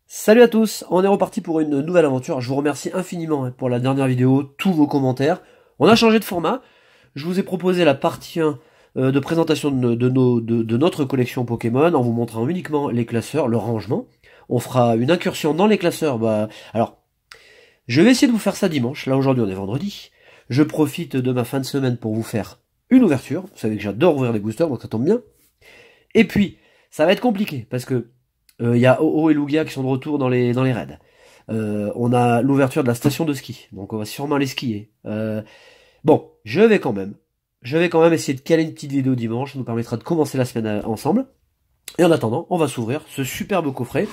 Salut à tous, on est reparti pour une nouvelle aventure. Je vous remercie infiniment pour la dernière vidéo, tous vos commentaires. On a changé de format. Je vous ai proposé la partie 1 de présentation de notre collection Pokémon en vous montrant uniquement les classeurs, le rangement. On fera une incursion dans les classeurs. Alors, je vais essayer de vous faire ça dimanche. Là aujourd'hui on est vendredi. Je profite de ma fin de semaine pour vous faire une ouverture. Vous savez que j'adore ouvrir des boosters, donc ça tombe bien. Et puis, ça va être compliqué parce que y a Ho-Oh et Lugia qui sont de retour dans les raids. On a l'ouverture de la station de ski, donc on va sûrement aller skier. Bon, je vais quand même essayer de caler une petite vidéo dimanche, ça nous permettra de commencer la semaine ensemble. Et en attendant, on va s'ouvrir ce superbe coffret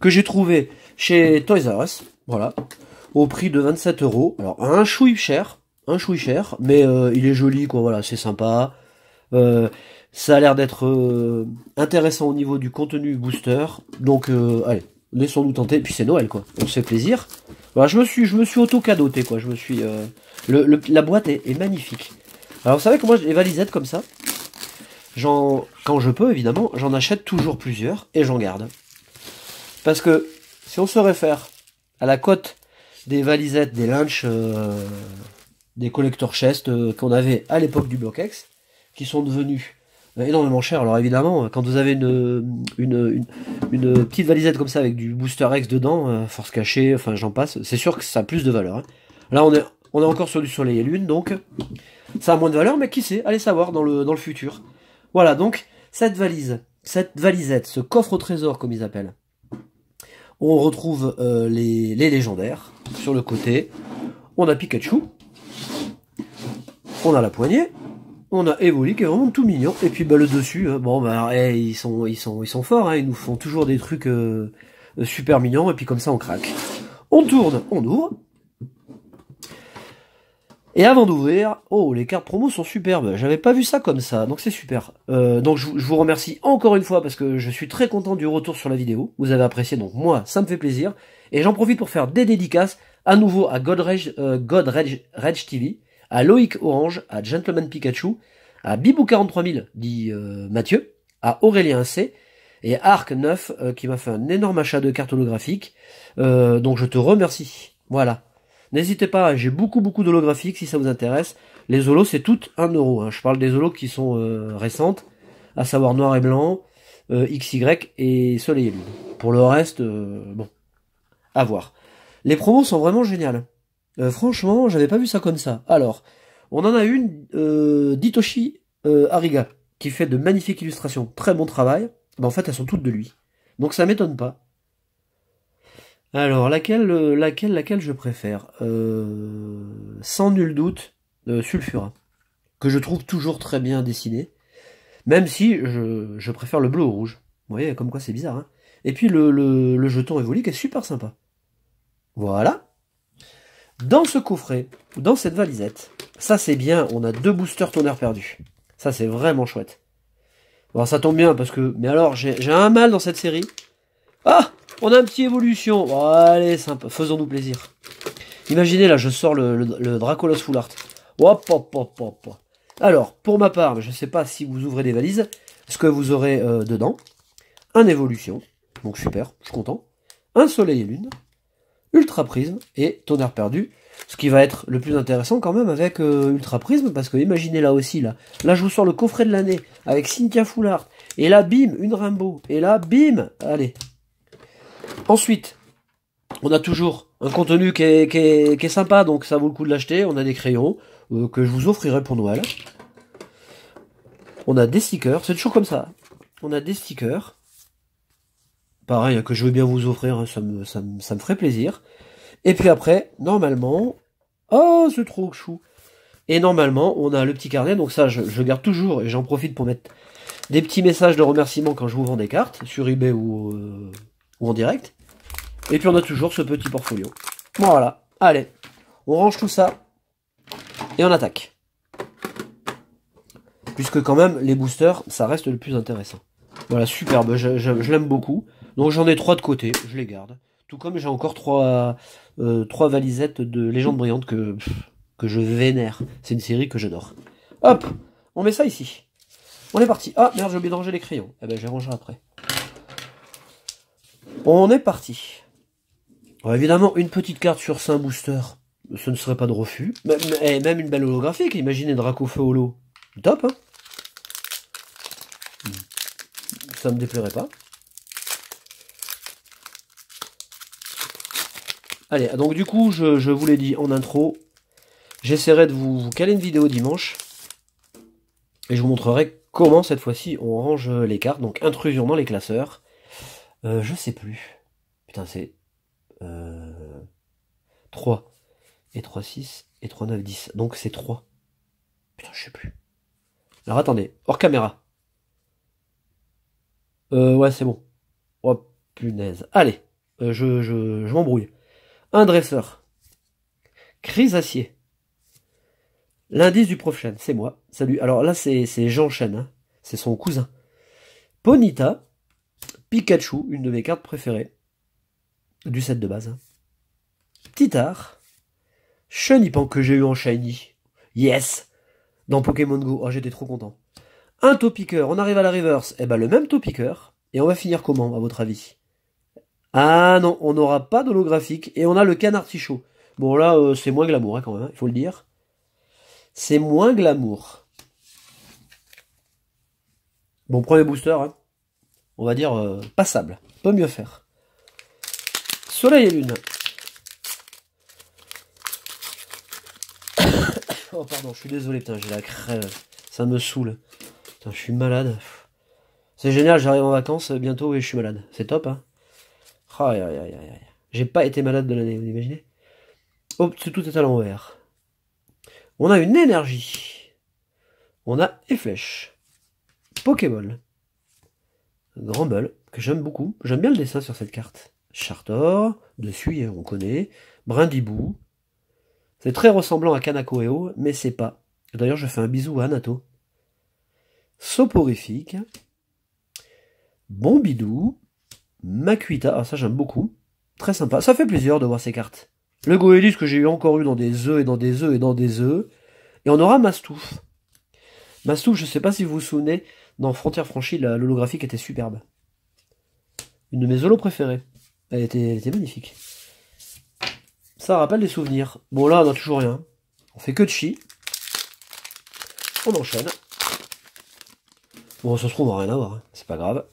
que j'ai trouvé chez Toys R Us, voilà, au prix de 27 €. Alors un chouille cher, mais il est joli, quoi, voilà, c'est sympa. Ça a l'air d'être intéressant au niveau du contenu booster. Donc allez, laissons-nous tenter. Puis c'est Noël, quoi. On se fait plaisir. Voilà, je me suis auto-cadoté, quoi. Je me suis. La boîte est magnifique. Alors vous savez que moi les valisettes comme ça, quand je peux évidemment, j'en achète toujours plusieurs et j'en garde. Parce que si on se réfère à la cote des valisettes, des lunchs, des collector chests qu'on avait à l'époque du BlockX, qui sont devenus énormément cher. Alors évidemment, quand vous avez une petite valisette comme ça avec du Booster X dedans, force cachée, enfin j'en passe, c'est sûr que ça a plus de valeur. Hein. Là on est encore sur du soleil et lune, donc ça a moins de valeur, mais qui sait, allez savoir dans le futur. Voilà, donc cette valisette, ce coffre au trésor comme ils appellent, on retrouve les légendaires sur le côté. On a Pikachu, on a la poignée. On a Evoli qui est vraiment tout mignon. Et puis le dessus, bon ils sont forts, hein, ils nous font toujours des trucs super mignons, et puis comme ça on craque. On tourne, on ouvre. Et avant d'ouvrir, oh les cartes promo sont superbes, j'avais pas vu ça comme ça, donc c'est super. Donc je vous remercie encore une fois parce que je suis très content du retour sur la vidéo, vous avez apprécié, donc moi ça me fait plaisir. Et j'en profite pour faire des dédicaces à nouveau à God Rage TV, à Loïc Orange, à Gentleman Pikachu, à Bibou43000, dit Mathieu, à Aurélien C, et à Arc 9, qui m'a fait un énorme achat de cartes holographiques. Donc je te remercie. Voilà. N'hésitez pas, j'ai beaucoup d'holographiques si ça vous intéresse. Les holos, c'est toutes 1 €. Hein. Je parle des holos qui sont récentes, à savoir noir et blanc, XY et soleil et lune. Pour le reste, bon, à voir. Les promos sont vraiment géniales. Franchement, j'avais pas vu ça comme ça. Alors, on en a une d'Hitoshi Ariga, qui fait de magnifiques illustrations. Très bon travail. En fait, elles sont toutes de lui. Donc ça m'étonne pas. Alors, laquelle je préfère sans nul doute, Sulfura, que je trouve toujours très bien dessiné. Même si je préfère le bleu au rouge. Vous voyez, comme quoi c'est bizarre. Hein. Et puis le jeton Evoli qui est super sympa. Voilà. Dans ce coffret, ou dans cette valisette, ça c'est bien, on a 2 boosters tonnerre perdu. Ça c'est vraiment chouette. Bon, ça tombe bien parce que... Mais alors, j'ai un mal dans cette série. Ah, on a un petit évolution. Bon, allez, sympa, faisons-nous plaisir. Imaginez là, je sors le Dracolos Full Art. Hop, hop, hop, hop. Alors, pour ma part, je ne sais pas si vous ouvrez des valises, ce que vous aurez dedans. Un évolution, donc super, je suis content. Un soleil et lune. Ultra Prisme et Tonnerre perdu, ce qui va être le plus intéressant quand même avec Ultra Prisme, parce que imaginez là aussi, là je vous sors le coffret de l'année avec Cynthia Fullard, et là bim, une Rainbow, et là bim, allez. Ensuite, on a toujours un contenu qui est sympa, donc ça vaut le coup de l'acheter. On a des crayons que je vous offrirai pour Noël. On a des stickers, c'est toujours comme ça. On a des stickers. Pareil, que je veux bien vous offrir, hein, ça me ferait plaisir. Et puis après, normalement... Oh, c'est trop chou. Et normalement, on a le petit carnet, donc ça, je garde toujours, et j'en profite pour mettre des petits messages de remerciement quand je vous vends des cartes, sur eBay ou en direct. Et puis on a toujours ce petit portfolio. Voilà, allez, on range tout ça, et on attaque. Puisque quand même, les boosters, ça reste le plus intéressant. Voilà, superbe, je l'aime beaucoup. Donc j'en ai 3 de côté, je les garde. Tout comme j'ai encore 3 valisettes de Légende Brillante que que je vénère. C'est une série que j'adore. Hop, on met ça ici. On est parti. Ah merde, j'ai oublié de ranger les crayons. Eh ben, je les rangerai après. On est parti. Alors, évidemment, une petite carte sur Saint Booster, ce ne serait pas de refus. Même une belle holographique, imaginez Dracofeu holo. Top, hein. Ça me déplairait pas. Allez, donc du coup, je vous l'ai dit en intro, j'essaierai de vous caler une vidéo dimanche. Et je vous montrerai comment, cette fois-ci, on range les cartes. Donc, intrusion dans les classeurs. Je sais plus. Putain, c'est... 3. Et 3, 6. Et 3, 9, 10. Donc, c'est 3. Putain, je sais plus. Alors, attendez. Hors caméra. Ouais, c'est bon. Oh, punaise. Allez. Je m'embrouille. Un dresseur. Chrysacier. L'indice du prochain, c'est moi. Salut. Alors là, c'est Jean Chen. Hein. C'est son cousin. Ponyta. Pikachu, une de mes cartes préférées. Du set de base. Hein. Titar. Chenipan que j'ai eu en shiny. Yes. Dans Pokémon Go. Oh, j'étais trop content. Un Topiqueur. On arrive à la reverse. Eh ben, le même Topiqueur. Et on va finir comment, à votre avis? Ah non, on n'aura pas d'holographique. Et on a le canard Tichot. Bon, là, c'est moins glamour, hein, quand même. Il faut le dire. C'est moins glamour. Bon, premier booster, hein. On va dire passable. Peut mieux faire. Soleil et lune. Oh pardon, je suis désolé, putain, j'ai la crève. Ça me saoule. Putain, je suis malade. C'est génial, j'arrive en vacances bientôt et je suis malade. C'est top, hein. Aïe, aïe, aïe, aïe. J'ai pas été malade de l'année, vous imaginez? Oh, tout est à l'envers. On a une énergie. On a Efflèche. Pokéball. Granbull, que j'aime beaucoup. J'aime bien le dessin sur cette carte. Chartor, dessus, on connaît. Brindibou. C'est très ressemblant à Kanakoeo, mais c'est pas. D'ailleurs, je fais un bisou à Anato. Soporifique. Bombidou. Makuita, ah ça j'aime beaucoup. Très sympa. Ça fait plaisir de voir ces cartes. Le Goélis que j'ai encore eu dans des œufs et dans des œufs et dans des œufs. Et on aura Mastouf. Mastouf, je sais pas si vous vous souvenez, dans Frontières franchies, l'holographique était superbe. Une de mes holos préférées. Elle était magnifique. Ça rappelle des souvenirs. Bon là, on n'a toujours rien. On fait que de chi. On enchaîne. Bon, ça se trouve, on va rien avoir. Hein. C'est pas grave.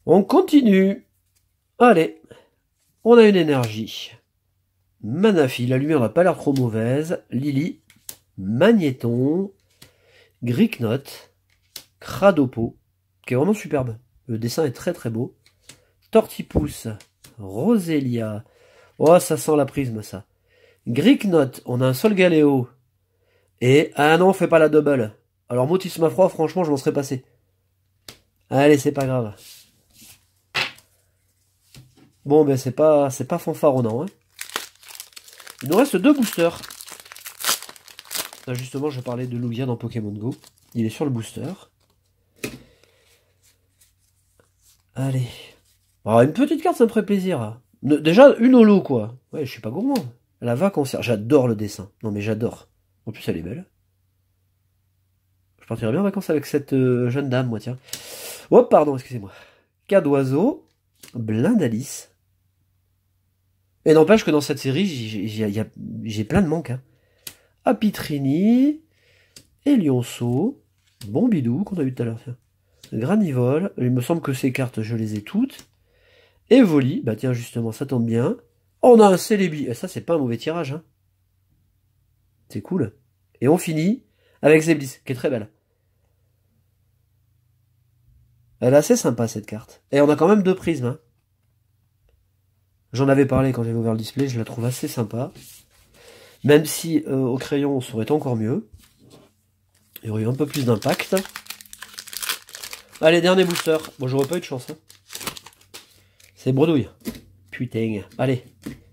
On continue. Allez. On a une énergie. Manafi, la lumière n'a pas l'air trop mauvaise. Lily. Magnéton. Gricknote. Cradopo. Qui est vraiment superbe. Le dessin est très très beau. Tortipousse. Roselia. Oh, ça sent la prisme, ça. Gricknote. On a un Solgaleo. Et, ah non, on fait pas la double. Alors, Motisma froid, franchement, je m'en serais passé. Allez, c'est pas grave. Bon, ben, c'est pas fanfaronnant, hein. Il nous reste 2 boosters. Là, justement, je parlais de Lugia dans Pokémon Go. Il est sur le booster. Allez. Alors, une petite carte, ça me ferait plaisir. Déjà, une holo, quoi. Ouais, je suis pas gourmand. La vacancière. J'adore le dessin. Non, mais j'adore. En plus, elle est belle. Je partirais bien en vacances avec cette jeune dame, moi, tiens. Oh, pardon, excusez-moi. Cas d'oiseau. Blindalis. Et n'empêche que dans cette série, j'ai plein de manques. Hein. Apitrini. Elionceau. Bombidou, qu'on a vu tout à l'heure, tiens. Granivole. Il me semble que ces cartes, je les ai toutes. Evoli. Bah tiens, justement, ça tombe bien. Oh, on a un Celebi. Et ça, c'est pas un mauvais tirage. Hein. C'est cool. Et on finit avec Zeblis, qui est très belle. Elle est assez sympa, cette carte. Et on a quand même 2 prismes. Hein. J'en avais parlé quand j'avais ouvert le display, je la trouve assez sympa. Même si au crayon, ça aurait été encore mieux. Il y aurait eu un peu plus d'impact. Allez, dernier booster. Bon, j'aurais pas eu de chance. Hein. C'est bredouille. Putain. Allez,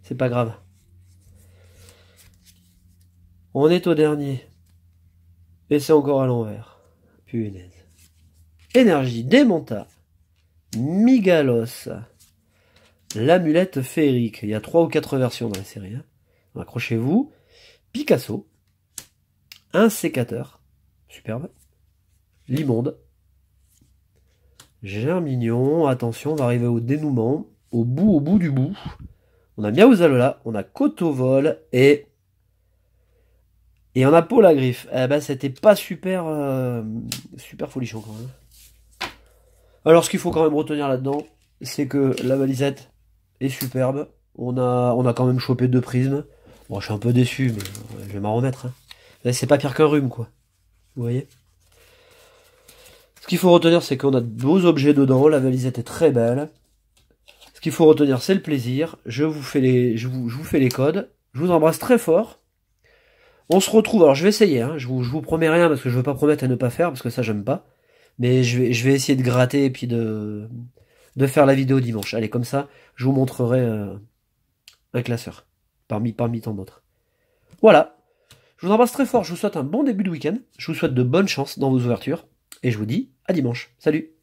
c'est pas grave. On est au dernier. Et c'est encore à l'envers. Punaise. Énergie, Démonta. Migalos. L'amulette féerique. Il y a 3 ou 4 versions dans la série. Hein. Accrochez-vous. Picasso, un sécateur, superbe, l'immonde, Germignon, attention, on va arriver au dénouement, au bout du bout. On a Miaouzalola, on a Cotovol et on a Paul à griffe. Eh ben c'était pas super super folichon quand même. Alors ce qu'il faut quand même retenir là-dedans, c'est que la balisette est superbe. On a quand même chopé 2 prismes. Bon, je suis un peu déçu, mais je vais m'en remettre. Hein. Là, c'est pas pire qu'un rhume, quoi. Vous voyez? Ce qu'il faut retenir, c'est qu'on a de beaux objets dedans. La balisette est très belle. Ce qu'il faut retenir, c'est le plaisir. Je vous fais les codes. Je vous embrasse très fort. On se retrouve. Alors, je vais essayer. Hein. Je vous promets rien parce que je veux pas promettre à ne pas faire parce que ça, j'aime pas. Mais je vais essayer de gratter et puis de faire la vidéo dimanche. Allez, comme ça, je vous montrerai un classeur. Parmi tant d'autres. Voilà. Je vous embrasse très fort. Je vous souhaite un bon début de week-end. Je vous souhaite de bonnes chances dans vos ouvertures. Et je vous dis à dimanche. Salut!